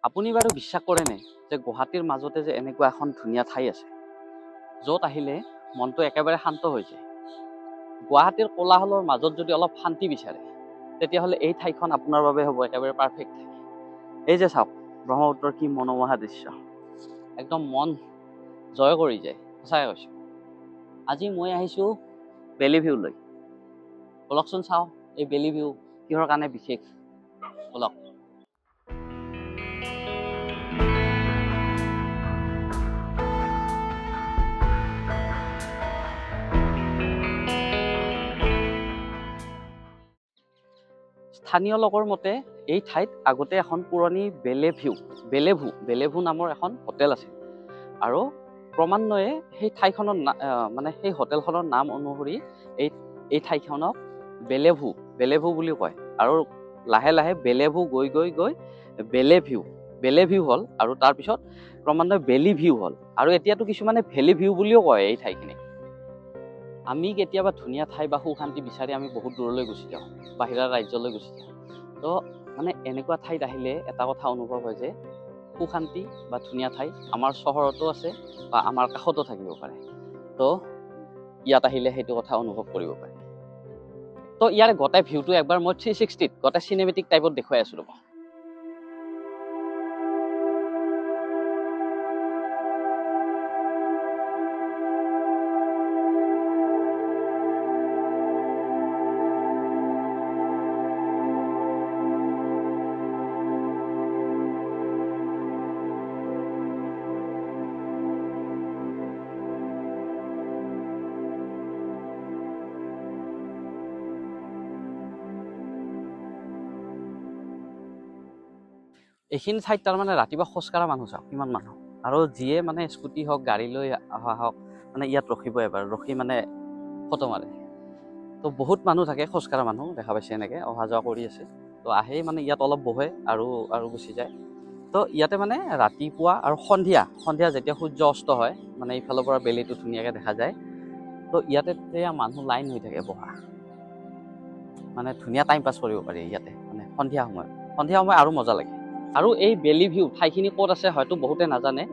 আপুনি বাৰু বিশ্বাস কৰেনে যে গুৱাহাটীৰ মাজতে যে এনেকুৱা এখন ধুনীয়া ঠাই আছে য'ত আহিলে মনটো একেবাৰে শান্ত হৈ যায়। গুৱাহাটীৰ কোলাহলৰ মাজত যদি অলপ শান্তি বিচাৰে তেতিয়াহ'লে এই ঠাইখন আপোনাৰ বাবে হ'ব একেবাৰে পাৰফেক্ট ঠাই। এই যে চাওক ব্ৰহ্মপুত্ৰৰ কি মনোমোহা দৃশ্য, একদম মন জয় কৰি যায়। সঁচাই কৈছোঁ, আজি মই আহিছোঁ বেলি ভিউলৈ। বলকচোন চাওঁ এই বেলি ভিউ কিহৰ কাৰণে বিশেষ, বলক। স্থানীয় লোকৰ মতে এই ঠাইত আগতে এখন পুৰণি বেলেভু নামৰ এখন হোটেল আছিল আৰু ক্ৰমান্বয়ে সেই ঠাইখনৰ সেই হোটেলখনৰ নাম অনুসৰি এই ঠাইখনক বেলেভু বুলি কয় আৰু লাহে লাহে বেলেভু গৈ গৈ গৈ বেলেভিউ হ'ল আৰু তাৰপিছত ক্ৰমান্বয়ে বেলি ভিউ হ'ল আৰু এতিয়াতো কিছুমানে ভেলি ভিউ বুলিও কয় এই ঠাইখিনি। আমি কেতিয়াবা ধুনীয়া ঠাই বা সুশান্তি বিচাৰি আমি বহুত দূৰলৈ গুচি যাওঁ, বাহিৰা ৰাজ্যলৈ গুচি যাওঁ। তো মানে এনেকুৱা ঠাইত আহিলে এটা কথা অনুভৱ হয় যে সুশান্তি বা ধুনীয়া ঠাই আমাৰ চহৰতো আছে বা আমাৰ কাষতো থাকিব পাৰে। তো ইয়াত আহিলে সেইটো কথা অনুভৱ কৰিব পাৰে। তো ইয়াৰ গোটেই ভিউটো একবাৰ মই 360 গোটেই চিনেমেটিক টাইপত দেখুৱাই আছোঁ ৰ'ব। এইখিনি ঠাইত তাৰমানে ৰাতিপুৱা খোজকাঢ়া মানুহ চাওক কিমান মানুহ, আৰু যিয়ে মানে স্কুটি হওক গাড়ী লৈ অহা হওক মানে ইয়াত ৰখিব এবাৰ, ৰখি মানে ফটো মাৰে। তো বহুত মানুহ থাকে, খোজকাঢ়া মানুহ দেখা পাইছে, এনেকৈ অহা যোৱা কৰি আছে। তো আহে মানে ইয়াত অলপ বহে আৰু গুচি যায়। তো ইয়াতে মানে ৰাতিপুৱা আৰু সন্ধিয়া যেতিয়া সূৰ্য অস্ত হয় মানে এইফালৰ পৰা বেলিটো ধুনীয়াকৈ দেখা যায়। তো ইয়াতে তেতিয়া মানুহ লাইন হৈ থাকে বহা, মানে ধুনীয়া টাইম পাছ কৰিব পাৰি ইয়াতে। মানে সন্ধিয়া সময় আৰু মজা লাগে। আৰু এই বেলি ভিউ ঠাইখিনি ক'ত আছে হয়তো বহুতে নাজানে।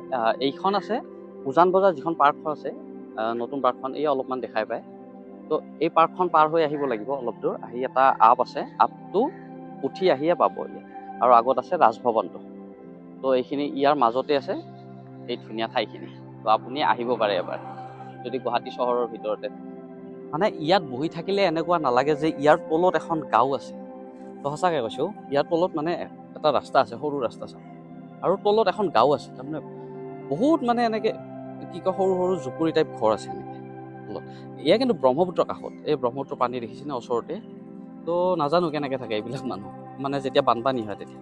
এইখন আছে উজান বজাৰ, যিখন পাৰ্কখন আছে নতুন পাৰ্কখন, এই অলপমান দেখাই পায়। তো এই পাৰ্কখন পাৰ হৈ আহিব লাগিব অলপ দূৰ, আহি এটা আপ আছে, আপটো উঠি আহিয়ে পাব ইয়াত। আৰু আগত আছে ৰাজভৱনটো। তো এইখিনি ইয়াৰ মাজতে আছে এই ধুনীয়া ঠাইখিনি। তো আপুনি আহিব পাৰে এবাৰ যদি গুৱাহাটী চহৰৰ ভিতৰতে। মানে ইয়াত বহি থাকিলে এনেকুৱা নালাগে যে ইয়াৰ তলত এখন গাঁও আছে। তো সঁচাকৈ কৈছোঁ, ইয়াৰ তলত মানে এটা ৰাস্তা আছে, সৰু ৰাস্তা চাওক, আৰু তলত এখন গাঁও আছে। তাৰমানে বহুত মানে এনেকৈ কি কয় সৰু সৰু জুপুৰি টাইপ ঘৰ আছে এনেকৈ তলত। এয়া কিন্তু ব্ৰহ্মপুত্ৰৰ কাষত, এই ব্ৰহ্মপুত্ৰ পানী দেখিছে ন ওচৰতে। তো নাজানো কেনেকৈ থাকে এইবিলাক মানুহ, মানে যেতিয়া বানপানী হয় তেতিয়া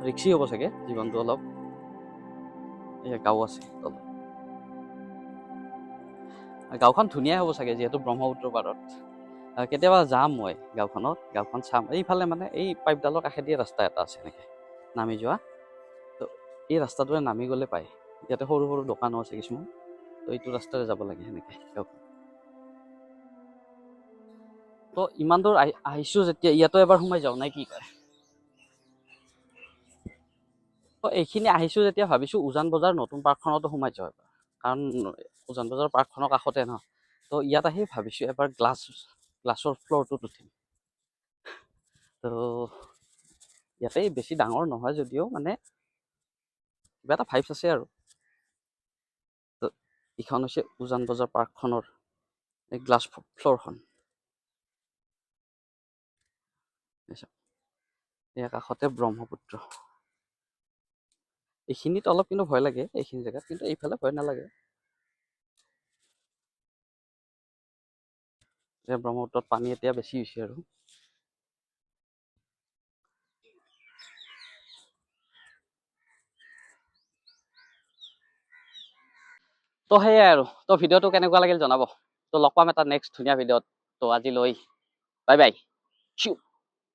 ৰিক্সি হ'ব চাগে জীৱনটো অলপ। এয়া গাঁও আছে তলত, গাঁওখন ধুনীয়াই হ'ব চাগে যিহেতু ব্ৰহ্মপুত্ৰৰ পাৰত। কেতিয়াবা যাম মই গাঁওখন চাম। এইফালে মানে এই পাইপডালৰ কাষেদি ৰাস্তা এটা আছে এনেকৈ নামি যোৱা। তো এই ৰাস্তাটোৰে নামি গ'লে পায়, ইয়াতে সৰু সৰু দোকানো আছে কিছুমান। তো এইটো ৰাস্তাৰে যাব লাগে সেনেকৈ গাঁওখন। তো ইমান দূৰ আহিছোঁ যেতিয়া ইয়াতো এবাৰ সোমাই যাওঁ নাই কি কয়। তো এইখিনি আহিছোঁ যেতিয়া ভাবিছোঁ উজান বজাৰ নতুন পাৰ্কখনতো সোমাই যাওঁ এবাৰ, কাৰণ উজান বজাৰ পাৰ্কখনৰ কাষতে ন। তো ইয়াত আহি ভাবিছোঁ এবাৰ গ্লাছৰ ফ্ল'ৰটোত উঠিম। তো ইয়াতে বেছি ডাঙৰ নহয় যদিও মানে কিবা এটা ভাইবছ আছে আৰু। তো এইখন হৈছে উজান বজাৰ পাৰ্কখনৰ এই গ্লাছ ফ্ল'ৰখন। ইয়াৰ কাষতে ব্ৰহ্মপুত্ৰ। এইখিনিত অলপ কিন্তু ভয় লাগে, এইখিনি জেগাত, কিন্তু এইফালে ভয় নালাগে। ব্ৰহ্মপুত্ৰত পানী এতিয়া বেছি হৈছে আৰু। তো সেয়াই আৰু। তো ভিডিঅ'টো কেনেকুৱা লাগিল জনাব। তো লগ পাম এটা নেক্সট ধুনীয়া ভিডিঅ'ত। তো আজিলৈ বাই বাই।